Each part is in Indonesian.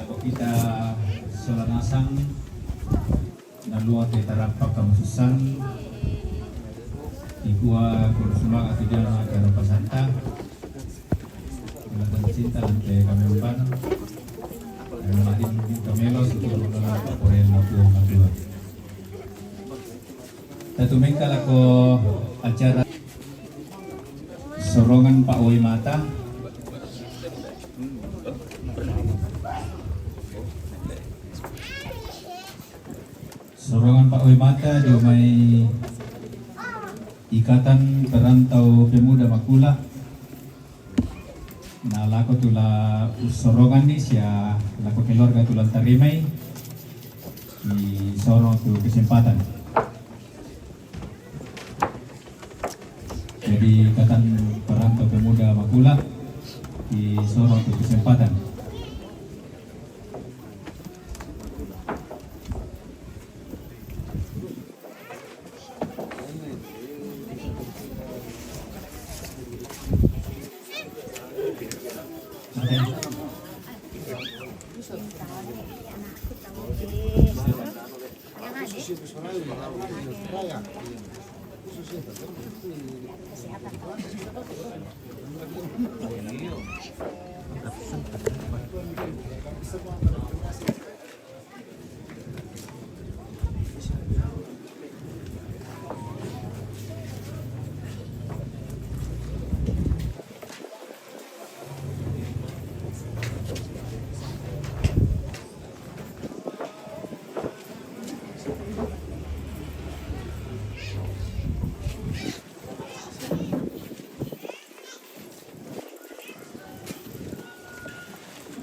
Lagu kita Solanasang Naluat Tarampak Kamususan Igua Kurusumang at Idiyan na Karapasanta Lagan cinta Lante kami umpan Madim Kamelo Siguro na Paporel na po Magluwa Tatumingkal ako acara Sorongan Paoy Mata Sorongan Paoy Mata di may Ikatan Perantau Pemuda Makula na lako tula sorongan ni siya lako keluarga tulang tarimay di sorong tu kesempatan. Jadi Ikatan Perantau Pemuda Makula di sorong tu kesempatan.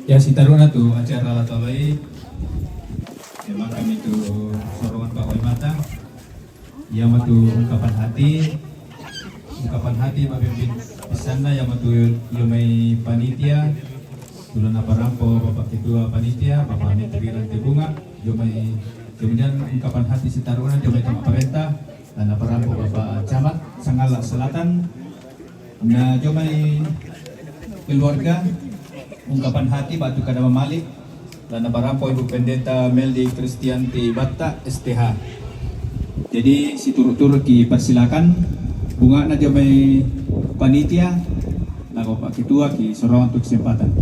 Ya si taruna tu acara latawai memang kami tu sorongan Paoy Mata yang matu ungkapan hati mabimbing pisana yang matu yumai panitia tulan apa rampo Bapak Ketua Panitia Bapak Menteri Rantai Bunga yumai kemudian ungkapan hati si taruna yumai Tama Perintah dan apa rampo Bapak Camat Sanggala Selatan na yumai keluarga ungkapan hati Batu Kadama Malik dan Barampo Ibu Pendeta Meldi Kristianti Batta STH. Jadi si turut-turut dipersilakan bunga na may panitia lagu Pak Ketua ki sorong untuk kesempatan.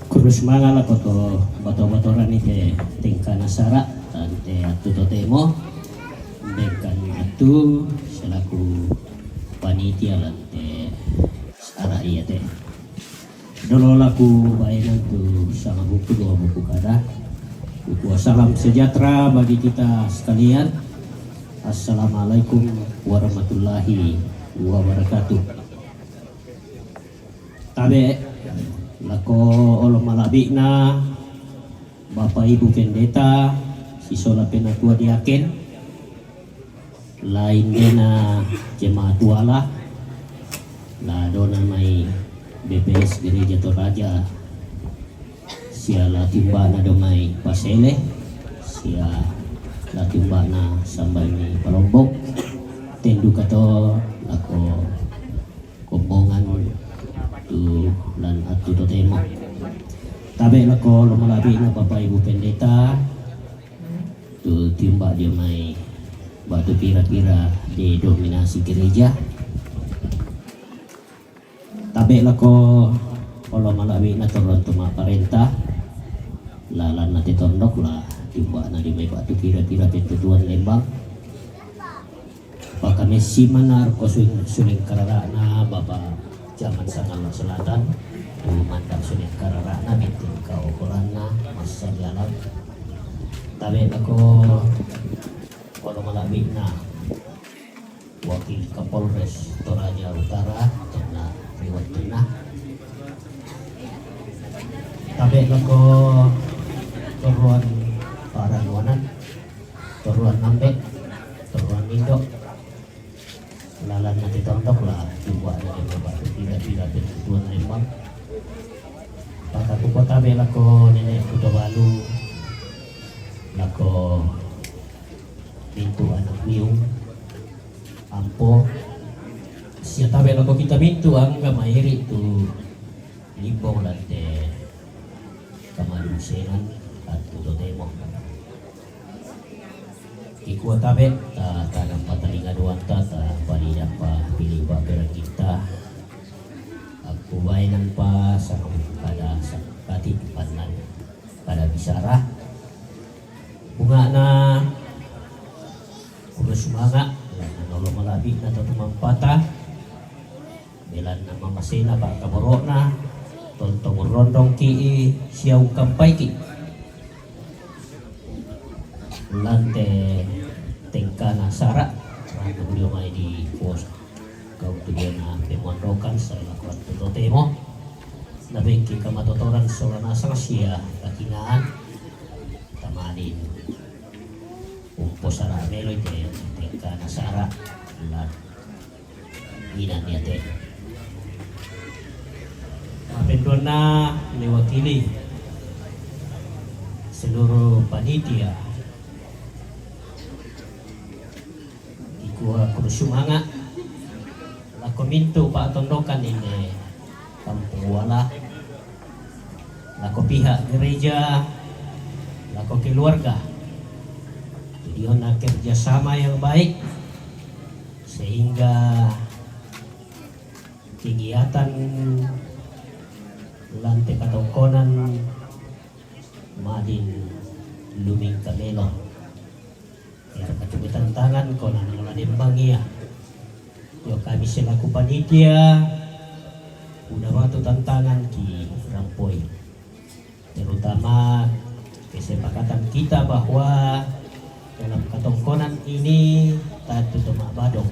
Kurus mangala ko to bato-batoran ni te tingka nasara dan te atu to temo bekan atu selaku panitia lan te sara iya te dolo laku baenan tu sama buku dua buku kada buku salam sejahtera bagi kita sekalian. Assalamualaikum warahmatullahi wabarakatuh. Tabe lako olo malabi na Bapak Ibu Pendeta sisola penatua diaken lain na jemaat wala la dona mai BPS Gereja Toraja sia timba na domai pasele sia timba na sambai ni Palombok tendu kato lako kombongan tu lan atu to temo tabe lako lumalabi na Bapak Ibu Pendeta tu timba dia mai batu pira-pira di dominasi gereja tabe lako kalau malabi na turun tuma parenta lalan na titondok lah timba na di mai batu pira-pira pintutuan Lembang baka mesi manar ko suling kararana Bapak Jaman Sanggala Selatan mandang sulit kararana bintin kaukulana masa jalan tabe ako kalau malabik na wakil Kapolres Toraja Utara na riwat na tabe ako turuan Paranuanan turuan Nambe turuan Indo lalan na titong mandok lah juga dari bapak tidak tentuan Lembang. Pakaku kota bela ko nenek kuda balu lako pintu anak miung ampo siapa bela ko kita pintu angga mahiri tu libong lante kamalusenan at tuto demo ikuat tabe ta tanam patalingan wanta ta palida pa pilih pa pera kita aku bainan pa sa pada sakati panan pada bisara bunga na kuno sumanga na nolo malabi na to tumampata belan na mamasena pa kaboro na tontong rondong ki siyaw kampay ki lante tengkana sara rando beliau mai di pos kau tujuan na pemondokan sa lakuan tutotemo na bengki kamatotoran solana sang siya kakinaan tamalin umpo sara meloy te tengkana sara lan inan niya te mapendon na mewakili seluruh panitia gua kurusumanga lako mintu pa tondokan ini kampung wala lako pihak gereja lako keluarga tujuan kerjasama yang baik sehingga kegiatan lantai katongkonan madin luming kamelo ya kecubitan tangan konan Lembang ya yo kami selaku panitia udah waktu tantangan di Rampoy terutama kesepakatan kita bahwa dalam katongkonan ini tatu tomak badong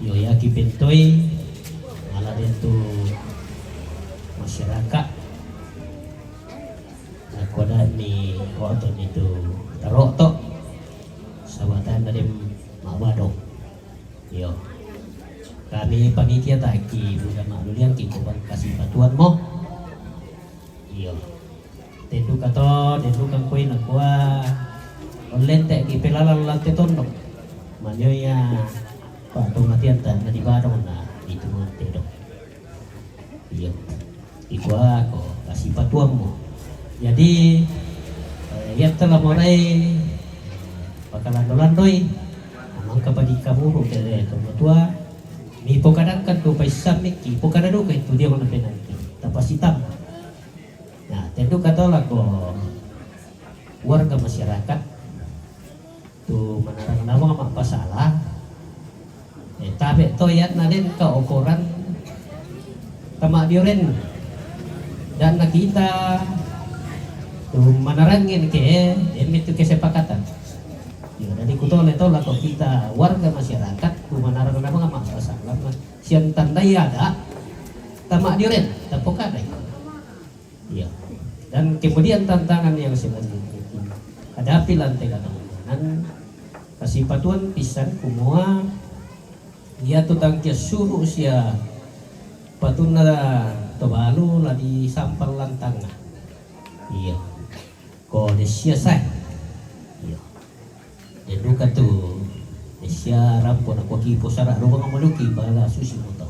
yo yaki pentoy malah itu masyarakat aku ada ni waktu itu tarok tok sabatan dari Mabadong. Yo. Kami panitia taki budak maklulian ki kuban kasih bantuan mo. Yo. Tendu kang koin akwa online tek ki pelalan lante tondok. Manyo ya Pak Tomatian tan di Badong na itu mate dok. Yo. Ikwa ko kasih bantuan mo. Jadi ya telah mulai bakalan dolandoi kapadi kaburu kaya tua mi pokadan kan tu paisam ki pokada do kay tu dia mana penalti tapas hitam nah tentu kata lah ko warga masyarakat tu menarang nama mak pasalah tabe toyat naden ka ukuran tama dioren dan na kita tu manarangin ke itu kesepakatan. Dari kutol itu lah kok kita warga masyarakat kumanarang nama nggak masalah siang tandai ada tamak diuren tapok ada ya dan kemudian tantangan yang selanjutnya hadapi lantai katongkonan kasih patuan pisan kumua ia tutang kia suruh sia patuna tobalu lah di sampal lantang iya kok desia saya duka tu Asia rampon aku kipo sarak rumah maluki bala susi moto.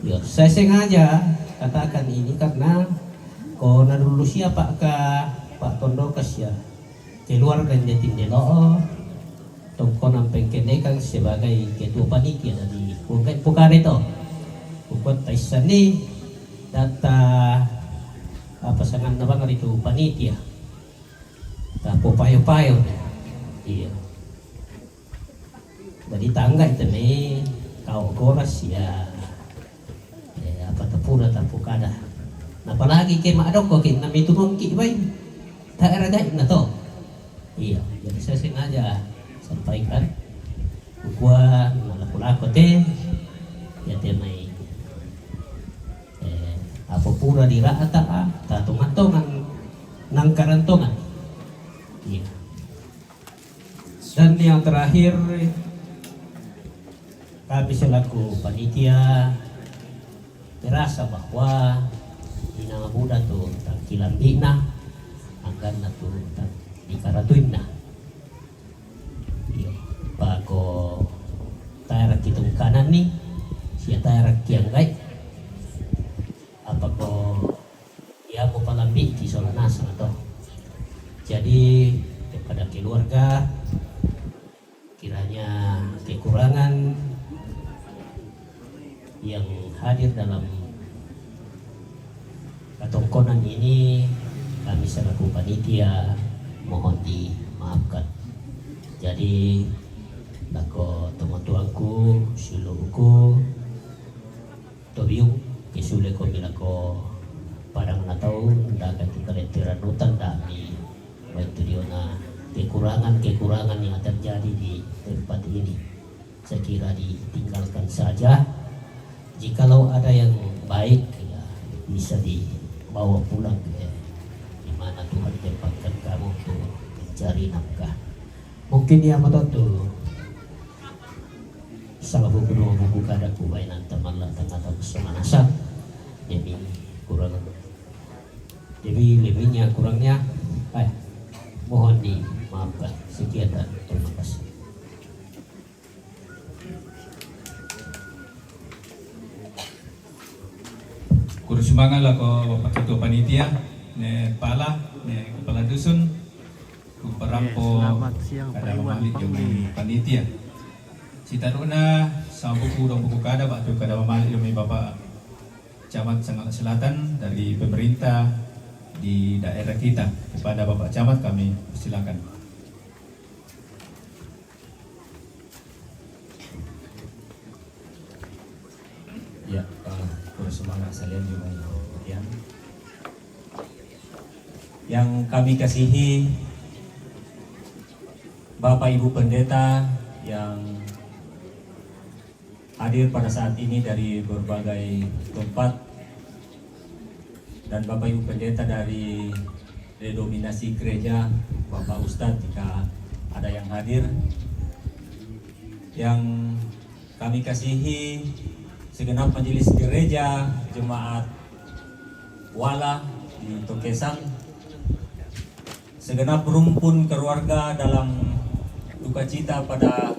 Ya, saya sengaja katakan ini karena kau dulu siapa Pak Tondokas ya keluarga jatim delo tongkonan pengkenekan sebagai ketua panitia dari bukan itu bukan taisani data pasangan nabangan itu panitia tapo payo-payo iya dari tangga itu nih kau koras ya apa tepura tapukada apalagi ke madok kok kita miturun ki baik tak ada na to iya jadi saya sengaja sampaikan gua laku-laku teh ya teh mai apa pura di rata tatungan-tungan nang karantongan iya dan yang terakhir kami selaku panitia merasa bahwa ina muda tu tang kilambina angkan na tu tang dikaratuin na iyo pako tayarak kitong kanan ni siya tayarak kianggay apa ko iya mo palambi di Solanasa to. Jadi kepada keluarga kiranya kekurangan yang hadir dalam ketongkonan ini kami selaku panitia mohon dimaafkan. Jadi lako teman-tuanku siluku tobiung kisule ko milako parang natau dapat kerenteran hutan dami itu dia na kekurangan yang terjadi di tempat ini saya kira ditinggalkan saja. Jikalau ada yang baik ya bisa dibawa pulang ya, di mana Tuhan tempatkan kamu untuk mencari nafkah. Mungkin dia matoto salah buku kada kubainan teman lah tengah semanasa jadi kurang jadi lebihnya kurangnya mohon dimaafkan. Sekian dan terima kasih. Kurang semangat lah ko Bapak Ketua Panitia, Pala, Kepala Dusun, Kuparampo, kada mamali yung panitia. Si Taruna, sa buku kada Pak kada mamali yung Bapak Camat Sangat Selatan dari pemerintah di daerah kita. Kepada Bapak Camat kami silakan. Ya, kurang semangat salian juga ya. Yang kami kasihi Bapak Ibu Pendeta yang hadir pada saat ini dari berbagai tempat dan Bapak Ibu Pendeta dari redominasi gereja, Bapak Ustadz jika ada yang hadir, yang kami kasihi segenap majelis gereja jemaat Wala di Tokesang, segenap rumpun keluarga dalam duka cita pada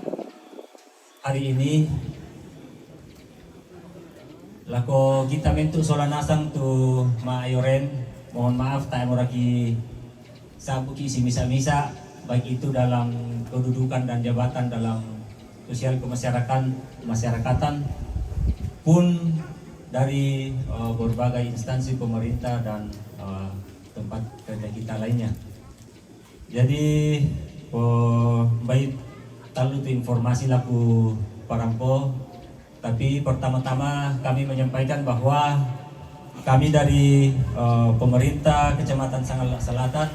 hari ini. Lako kita mentu Solanasang tu maayoren, mohon maaf tayo lagi sabuki si misa-misa baik itu dalam kedudukan dan jabatan dalam sosial kemasyarakatan pun dari berbagai instansi pemerintah dan tempat kerja kita lainnya. Jadi baik talu tu informasi laku parampo. Tapi pertama-tama kami menyampaikan bahwa kami dari pemerintah Kecamatan Sangat Selatan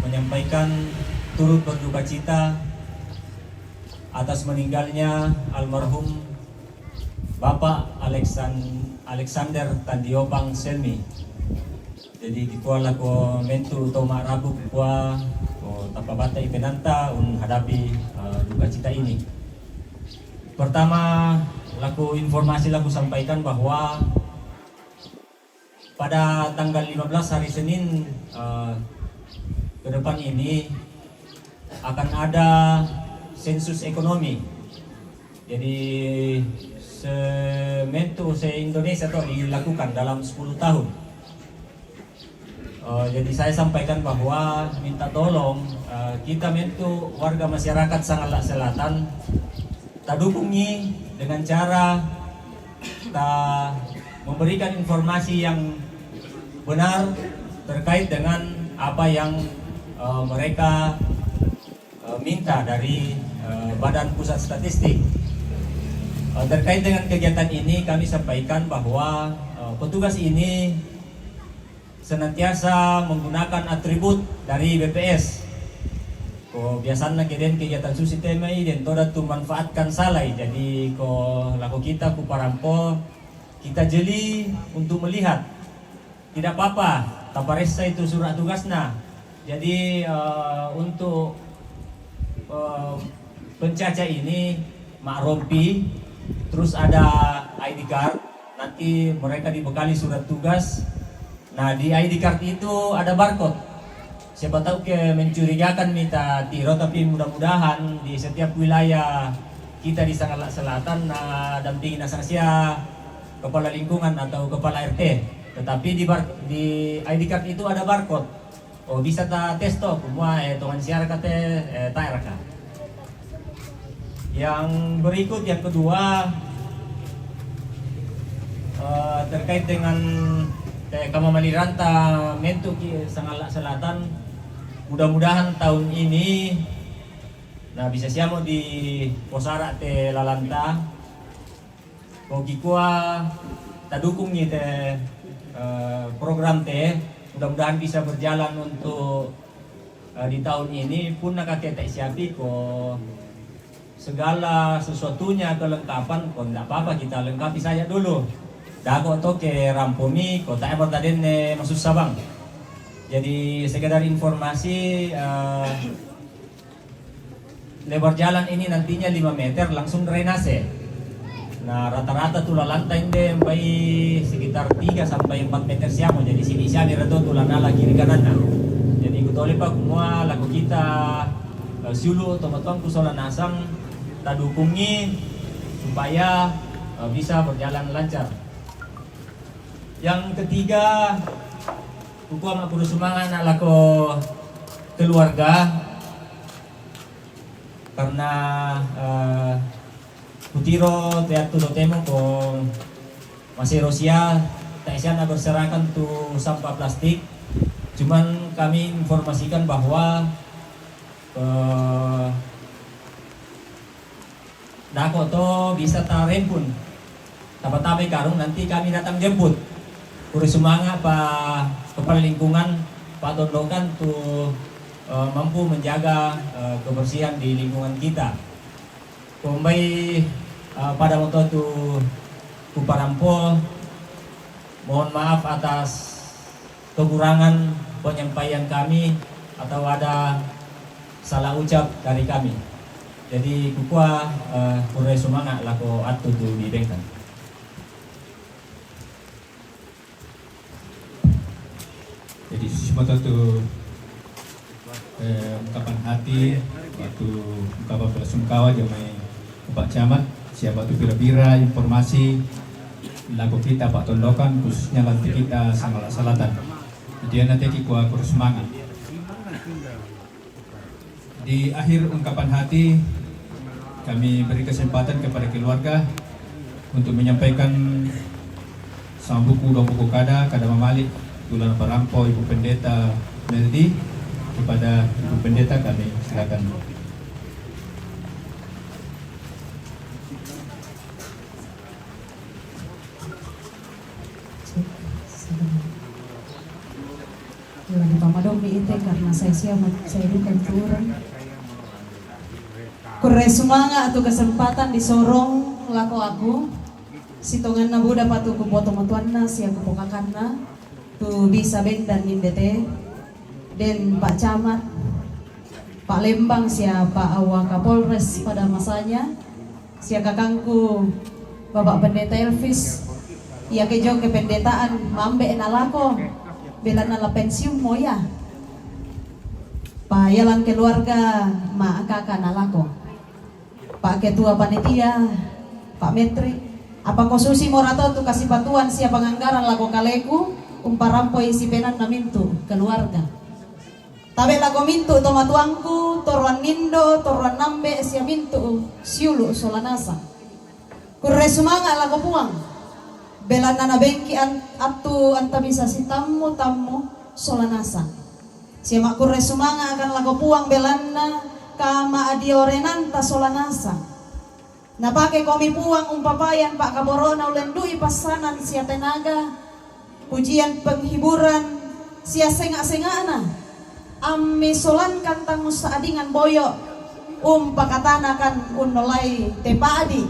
menyampaikan turut berduka cita atas meninggalnya almarhum Bapak Alexander Tandiopang Selmi. Jadi di kuala ko mentu toma rabu kuah tapabata ipenanta hadapi duka cita ini. Pertama, informasi laku sampaikan bahwa pada tanggal 15 hari Senin ke depan ini akan ada sensus ekonomi. Jadi se-Indonesia itu dilakukan dalam 10 tahun. Jadi saya sampaikan bahwa minta tolong kita mentu warga masyarakat Sangat Selatan tak dukungi dengan cara tak memberikan informasi yang benar terkait dengan apa yang mereka minta dari Badan Pusat Statistik. Terkait dengan kegiatan ini kami sampaikan bahwa petugas ini senantiasa menggunakan atribut dari BPS. Biasanya kegiatan susi temai dan toda tu manfaatkan salai. Jadi laku kita ku parampo kita jeli untuk melihat. Tidak apa-apa, taparesa itu surat tugasna. Jadi untuk pencaca ini mak rompi, terus ada ID card. Nanti mereka dibekali surat tugas. Nah, di ID card itu ada barcode. Siapa tahu mencurigakan minta tiro, tapi mudah-mudahan di setiap wilayah kita di Sangalak Selatan dampingi nasasia kepala lingkungan atau kepala RT. Tetapi di ID card itu ada barcode. Oh, bisa ta tes to semua tongan siar kate tairaka. Yang berikut, yang kedua, terkait dengan Kamamaliranta Mentuk Sangalak Selatan. Mudah-mudahan tahun ini bisa siamo di posara te lalanta koki kuah tadukung ni te program te, mudah-mudahan bisa berjalan untuk di tahun ini pun nakakete siapi ko segala sesuatunya kelengkapan ko tidak apa-apa kita lengkapi saja dulu. Dako to ke rampomi kota emor taden masuk Sabang. Jadi sekedar informasi, lebar jalan ini nantinya 5 meter langsung drainase. Nah, rata-rata tulah lantai ini sampai sekitar 3 sampai 4 meter siamo. Jadi sini siani reto tulah nala kiri kanan. Jadi kutole pak semua lagu kita siulu teman-teman kusola nasang kita dukungi supaya bisa berjalan lancar. Yang ketiga, kuku amak kudu semangat anak lako keluarga karena kutiro teatu do temo ko masih Rusia tak siana berserakan tu sampah plastik. Cuman kami informasikan bahwa dako to bisa tarempun tapat-tapai karung, nanti kami datang jemput. Kuri semangat Pak Kepala Lingkungan, Pak Tondokan tuh mampu menjaga kebersihan di lingkungan kita. Kumbai pada waktu itu Kuparampo, mohon maaf atas kekurangan penyampaian kami atau ada salah ucap dari kami. Jadi kukua kure semangat lako atu tu dibengkan. Jadi semua itu ungkapan hati, waktu ungkapan belasungkawa jamai Pak Camat, siapa tu pira-pira informasi lagu kita Pak Tondokan khususnya lantai kita Sangalak Selatan. Dia nanti kita kurus semangat. Di akhir ungkapan hati kami beri kesempatan kepada keluarga untuk menyampaikan sama buku dua buku kada Mamalik Tulan Parampo Ibu Pendeta Meldi. Kepada Ibu Pendeta kami silakan. Lagi pamadong di ite karena saya bukan turun. Kure sumanga atau kesempatan disorong lako aku. Sitongan na buda patu ku foto-fotoan na siya kupokakan na. Tu bisa bendan nindete. Dan Pak Camat, Pak Lembang siya Pak Awak Kapolres pada masanya. Siya kakangku Bapak Pendeta Elvis. Ia kejo kependetaan mambe nalako. Bela nala pensiun moya. Pak yalan keluarga maakaka nalako. Pak Ketua Panitia, Pak Menteri, apa kosusi morato tu kasih batuan siya penganggaran lako kaleku umparampo isi penan namintu keluarga. Tabe lago mintu to matuangku, toruan nindo, toruan nambe siya mintu siulu solanasa. Kurre sumanga lago puang. Bela nana bengki atu anta bisa si tamu solanasa. Siya makurre sumanga akan lago puang belana kama adiorenanta solanasa. Napake komi puang umpapayan Pak Kaborona ulendui pasanan siya tenaga. Pujian penghiburan siya senga-sengana. Ami solan kantang musaadingan boyo pakatana kan unolai tepadi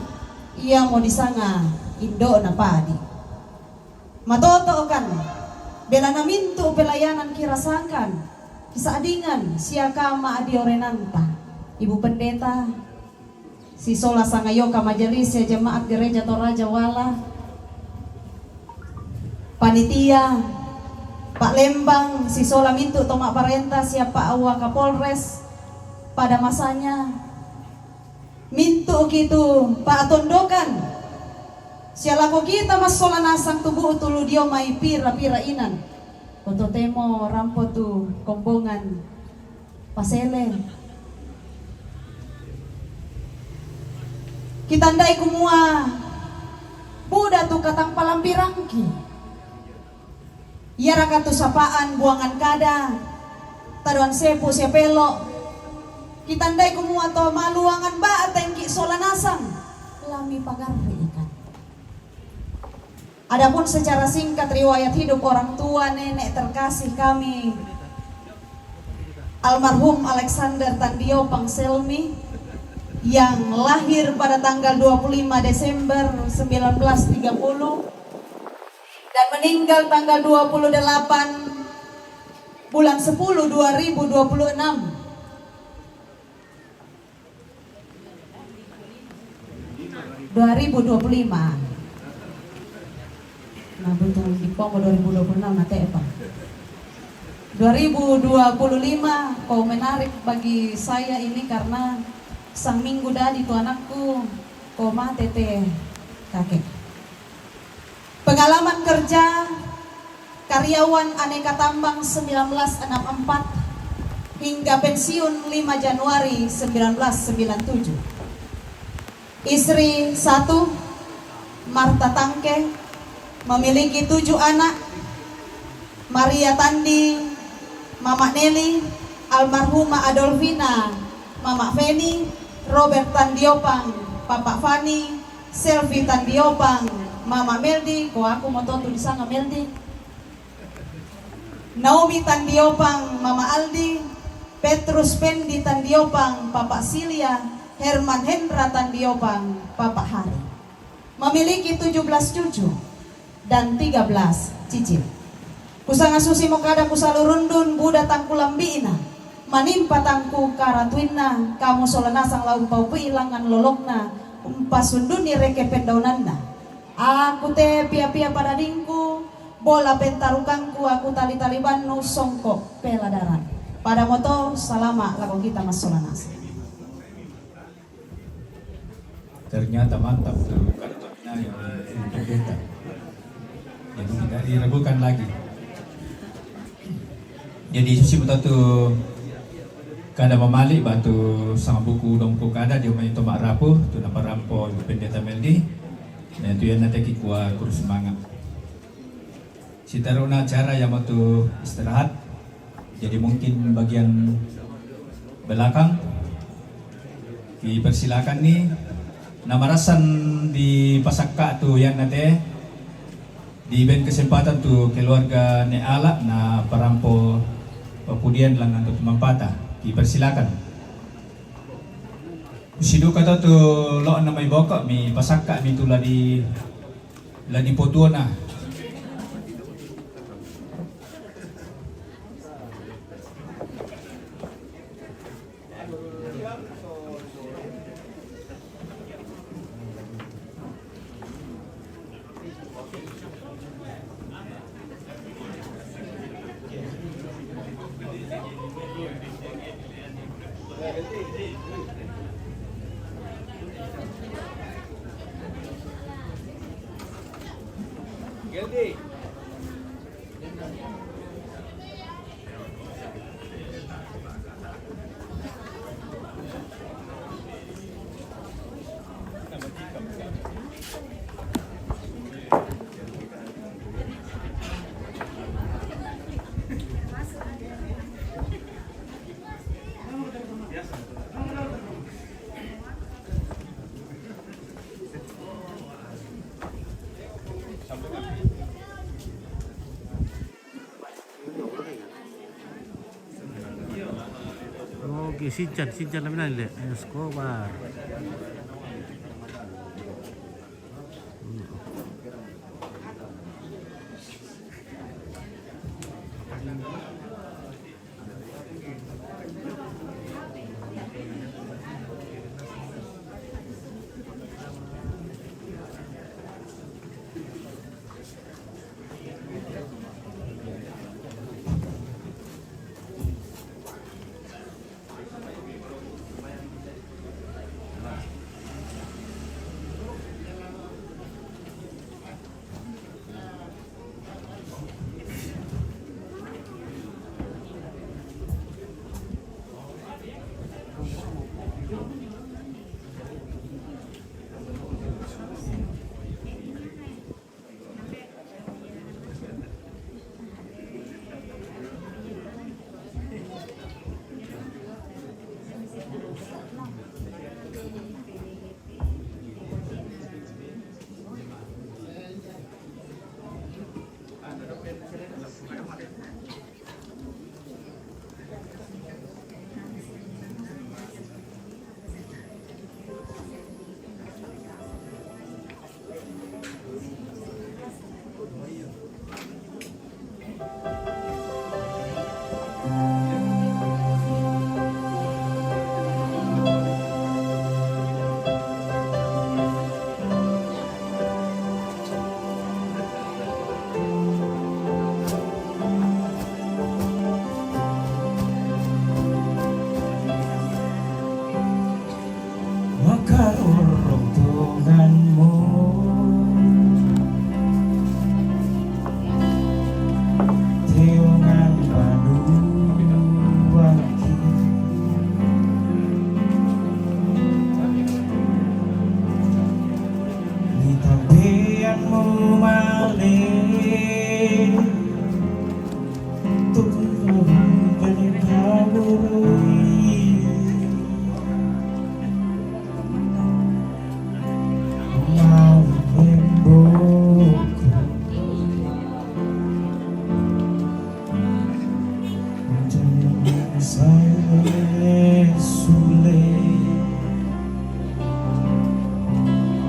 ia mau disanga indo na padi matoto kan bela namintu pelayanan kirasakan kisaadingan siaka ma adiorenanta Ibu Pendeta si Sola Sangayoka Majelis ya Jemaat Gereja Toraja Wala, panitia Pak Lembang, si Sola Mintu Tomak Parenta, siapa Awa Kapolres pada masanya, Mintu gitu Pak Tondokan, sialaku kita mas Sola Nasang tubuh tulu dia mai pira inan, Koto Temo rampo tu kombongan pasele. Kita ndai kumua Buddha tu katang palambirangki. Iya rakatu sapaan buangan kada. Taduan sepu sepelo. Kita ndai kumua to maluangan ba tengki Sola Nasang. Lami pagarri ikan. Adapun secara singkat riwayat hidup orang tua nenek terkasih kami almarhum Alexander Tandio Pangselmi yang lahir pada tanggal 25 Desember 1930 dan meninggal tanggal 28 bulan 10 2026. Nah betul di Pomo 2026 nanti apa? 2025 kau menarik bagi saya ini karena sang minggu dadi tu anakku koma tete kakek. Pengalaman kerja karyawan aneka tambang 1964 hingga pensiun 5 Januari 1997. Istri 1 Marta Tangke, memiliki 7 anak, Maria Tandi, Mama Nelly, almarhumah Adolfina, Mama Feni, Robert Tandiopang, Papa Fani, Selvi Tandiopang, Mama Meldi, kok aku mau tonton di sana Meldi, Naomi Tandiopang, Mama Aldi, Petrus Pendi Tandiopang, Papa Silia, Herman Hendra Tandiopang, Papa Hari. Memiliki 17 cucu dan 13 cicit. Kusanga susi mokada kusalurundun Buddha tangku lambiina, manimpa tangku karatwinna, kamu Sola Nasang laumpau piilangan lolokna, umpasunduni reke pendaunanna. Aku te pia-pia pada dingku, bola pentarukangku aku tali-tali banu songkok peladaran. Pada moto salama lagu kita mas Sola Nasang. Ternyata mantap tuh kantornya yang pendeta. Jadi tidak diragukan lagi. Jadi susi betul tu kada memalik batu sang buku dongku kada dia main tomak rapuh tu napa rampo pendeta Meldi. Dan tu yang nanti kikuah kurus semangat. Si taruna acara yang waktu istirahat. Jadi mungkin bagian belakang dipersilakan nih. Nama rasan di Pasakka tu yang nanti diberi kesempatan tu keluarga Neala na parampo kemudian langan tu mampata dipersilakan. Sidu kata tu lo namai bokok mi Pasakka mi tu ladi potuana. Oke, Shinchan namin nila. Escobar. male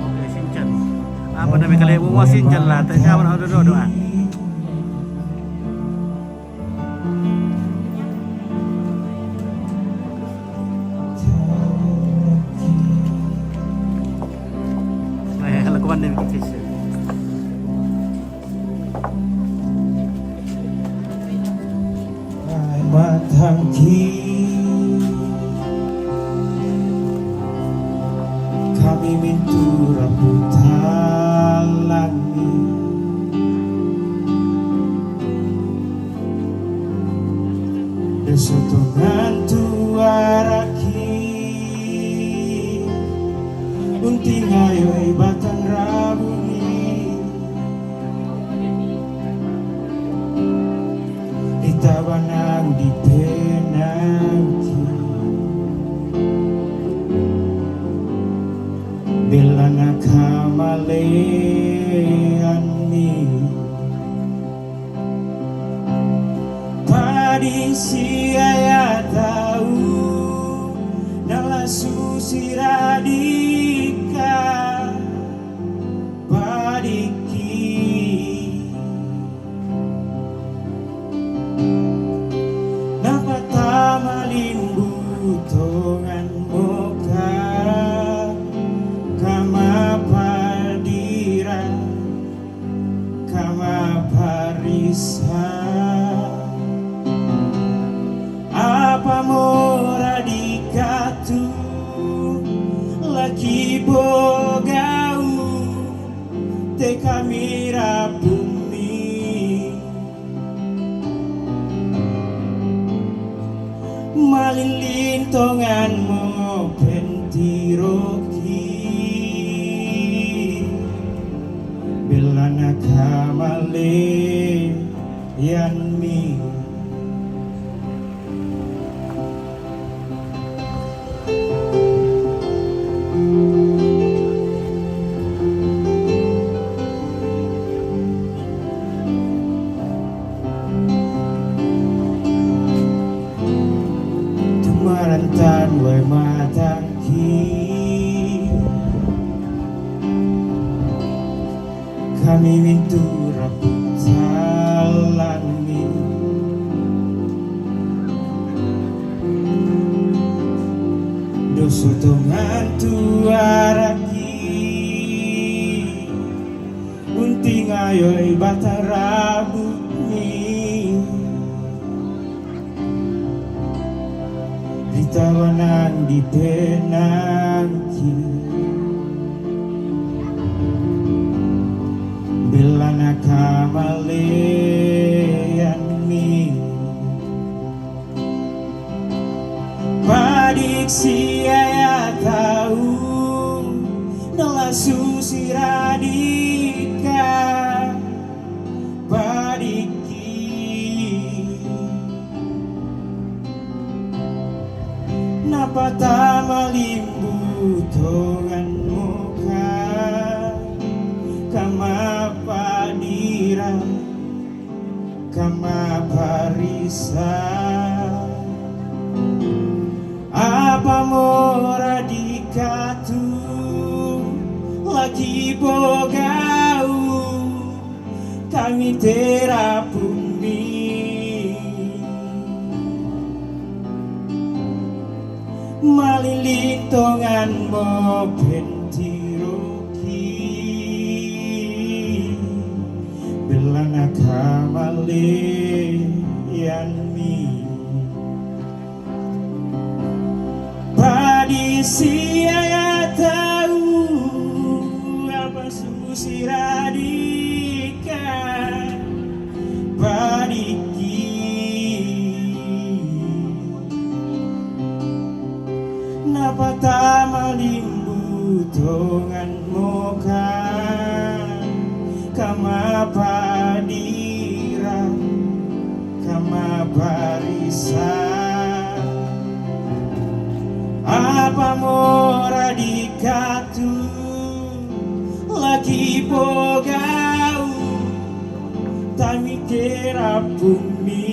Oke, Shinchan. Apa namanya kalian mau Shinchan lah, tapi kamu nak doa. Kalau kau pandai bikin kisah. Matangki kami mintu rambutalani desotongan tuaraki unting ayoy batang rabuni itabanang di penangki belana kamalean mi padi siaya tahu nala susiradika padiki malimbu tongan moka kama padira kama parisa apa mora dikatu lagi bogau te kamera bumi malilintongan mo pentiroki belana kamale yanmi marantan wai matangki kami mintu rambutalani dosotongan tuaraki unting ayoy batang rabuni tawanan di penangki belana kamalean mi padik siaya tahu nala susiradika padik napata malimbu tongan muka kama padira kama parisa apa mora dikatu lagi bogau kami terapumi malilintongan mo pentiroki belana kamale yanmi padi siaya tahu apa susiradika padiki napata malimbu tongan moka kama padira kama barisa apa mora dikatu lagi pogau tami kera bumi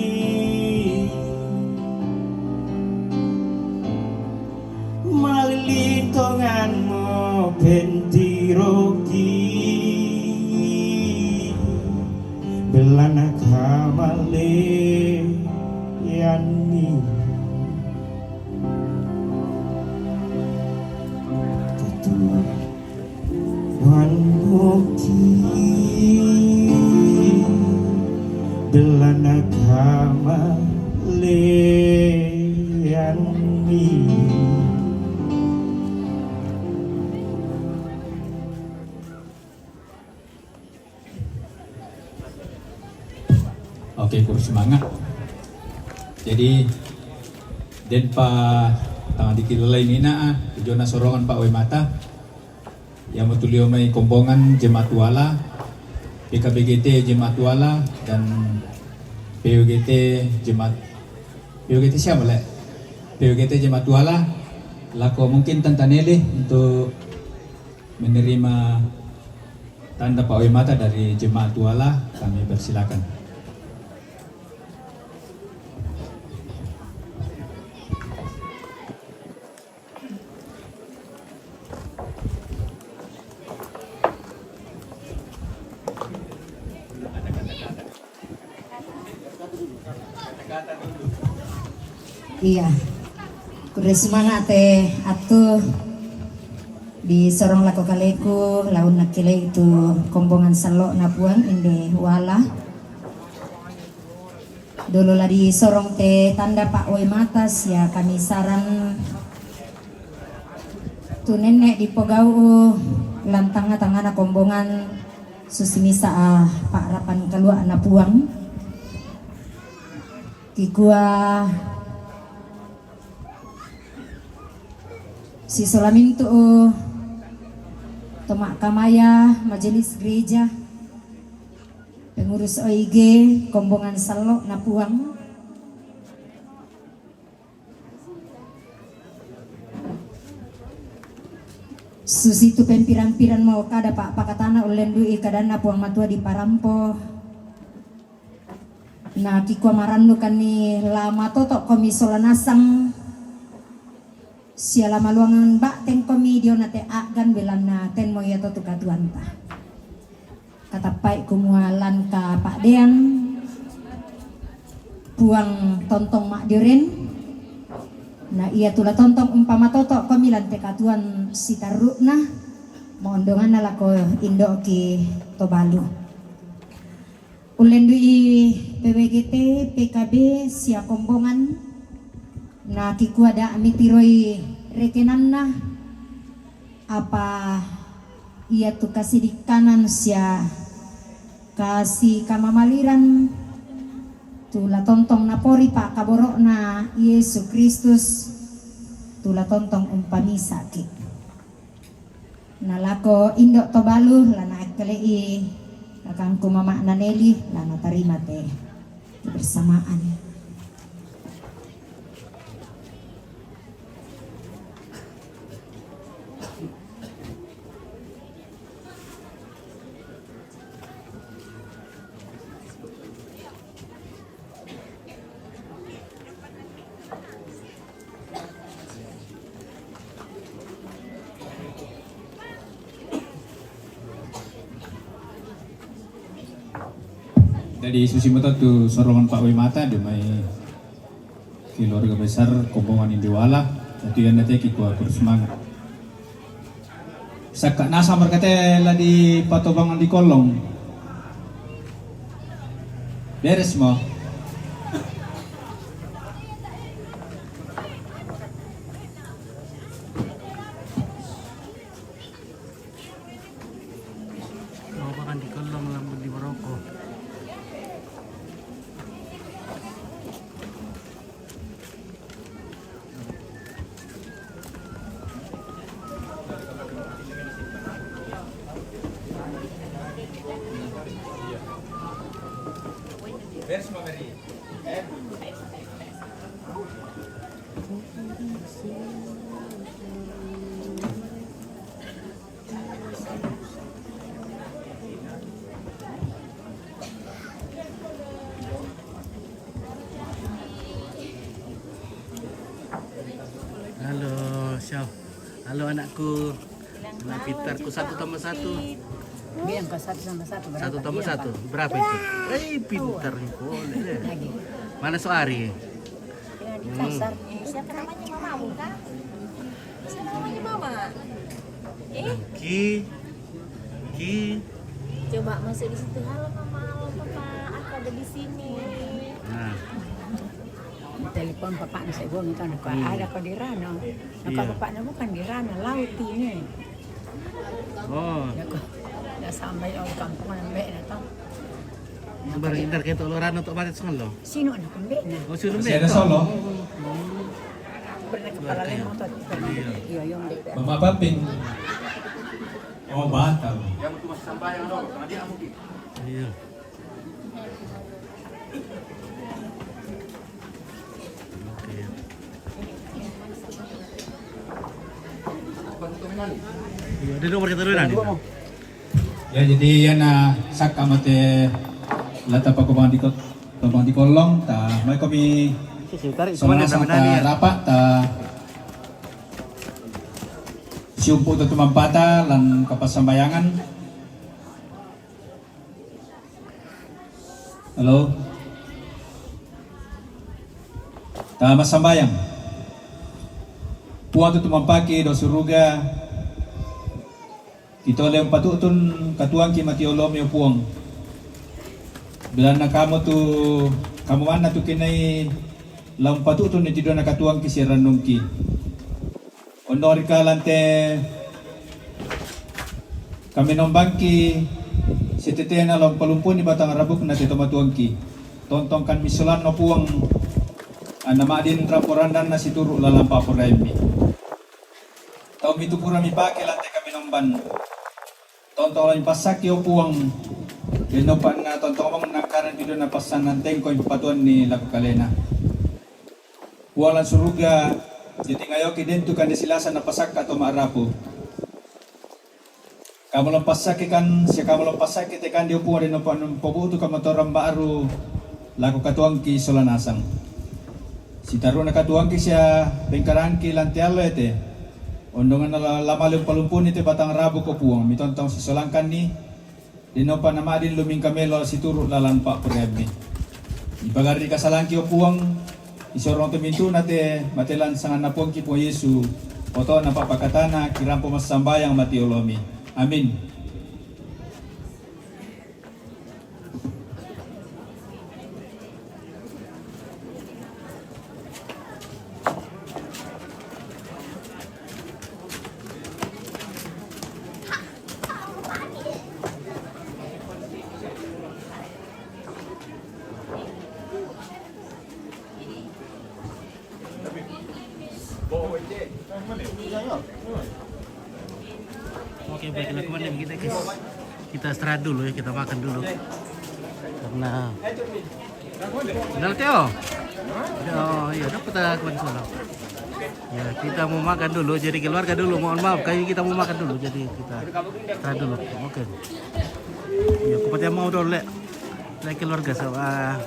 malilintongan mo bentiroki belana kamale yani Tuhan Muki belana kamale yani Oke, kurang semangat. Jadi den pa tangan dikilala ini tujuan sorongan Pak Wemata yang betulio may kombongan Jemaat Wala, PKBGT Jemaat Wala dan PUGT Jemaat PUGT siapa le? PUGT Jemaat Wala laku mungkin Tantanele untuk menerima tanda Pak Wemata dari Jemaat Wala, kami persilakan. Iya, kudu semangat teh atuh di sorong lako kaleku laun nakile itu kombongan salok napuan inde wala. Dulu lah di sorong teh tanda Pak Wematas ya kami saran tu nenek di pogau lantang tangana kombongan susimisa Pak Rapan kalua napuang kikua si Solamin tu Tomak Kamaya Majelis Gereja pengurus OIG kombongan salok napuang susitu pempiran-piran mau kada Pak pakatana ulendui kada napuang matua di Parampo na kikwa marandu kani lama toto komisola nasang siala maluangan bak teng komidio nate agan belana ten moya to tukatuanta katapai kumualan ka Pak Dean puang tontong mak diren na iya tula tontong umpama toto komilan te katuan sitaruna mondongan nalako indo ki tobalu ulendui PWGT PKB sia kombongan na kiku ada amitiroi rekenanna apa ia tu kasih di kanan sia kasih kamamaliran tula tontong napori Pak kaborok na Yesus Kristus tula tontong umpami sakit nalako indok tobalu lana kelei kakangku mama naneli lana tarima teh kebersamaan. Dari Susimata tu sorongan Pak Wemata dumai keluarga besar kombongan Indiwala jadi kan nanti kita kurus semangat sakak nasa berkata lah di patobangan di kolong beres mo Mau makan di kolong lambung di Maroko. Halo, Syaf. Halo anakku. Anak pintarku 1+1. Bilang kau 1+1 berapa? 1+1. Berapa itu? Pintar nih. Boleh deh. Lagi. Mana Soari? Di pasar. Siapa namanya mamamu kah? Siapa namanya mama? Ki. Coba masuk di situ. Halo mama, halo papa, aku ada di sini. Nah, Telepon bapak ni saya buang itu anak ada kau di Rano. Nak bapak nak bukan di Rano, laut ini. oh, Dah sampai orang kampung ambek dah tahu. barang indar kayak untuk Lorano untuk mati sengal lo. Sino nak ambek nah. Oh, sino Masih ada Solo. Pernah kepala lemah tu. Iya, yang DPR. Bapak Baping. Oh, Batam. Iya. Iya, ada nomor kita dulu nanti. Ya jadi yana saka mate lata pa kubang di kolong ta may kami Kemana sama namanya? ta rapat ta siumpu tu tumampata lan kapasambayangan. Halo. Ta masambayang. Puang tu tumampaki do suruga. Ito lang patutun katuang ki matiolom yung puang. Bila na kamo tu kamuan na tu kinay lang patutun ni tido na katuang ki si ranong ki. Honor ka lante kami nung bangki si tete na lang palumpun ni batang rabuk na tito matuang ki. Tontong kan misulan no puang nama din raporandan na si turu lalampa po raimi. Tao mitupura mi pake lante kami nung ban. Tonton lang pasak yung puwang ginopan na tonton mong nakaran dito na pasan ng tengko yung patuan ni Lago Kalena. Puwang lang suruga, jadi ngayon kidento kan disilasan na pasak ka tumaarapo. Kamu lang pasak ikan, siya kamu lang pasak ikan di upuan rin ng pabuto ka motorang baaro Lago Katuang ki Solanasang. Si taro na katuang ki siya pengkaran ki lantialo ete. Ondongan na lamalang palumpun ito batang rabo ko puwang. Mitontong si Solangkan ni dino pa namadin luming kamelo si turo lalampa pagyabi. Ipagari ka sa langki o puwang isorong tuminto nate matelan sa napong ki po Yesu oto na papakatana kirampo masambayang matiolomi. Amin. Oke, baiklah kembali kita guys. Kita istirahat dulu ya, kita makan dulu. Karena Benar Teo? Oh iya, dapat kembali sana. Ya, kita mau makan dulu. Jadi keluarga dulu, mohon maaf, kayak kita mau makan dulu. Jadi kita istirahat dulu. Oke. Ya, kupatnya mau dulu le. Keluarga sama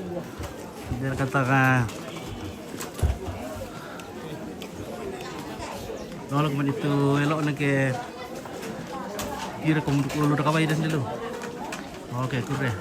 biar katakan kalau kemudian itu elok nak ke kira kamu udah kawai dah dulu. Oke, kurang.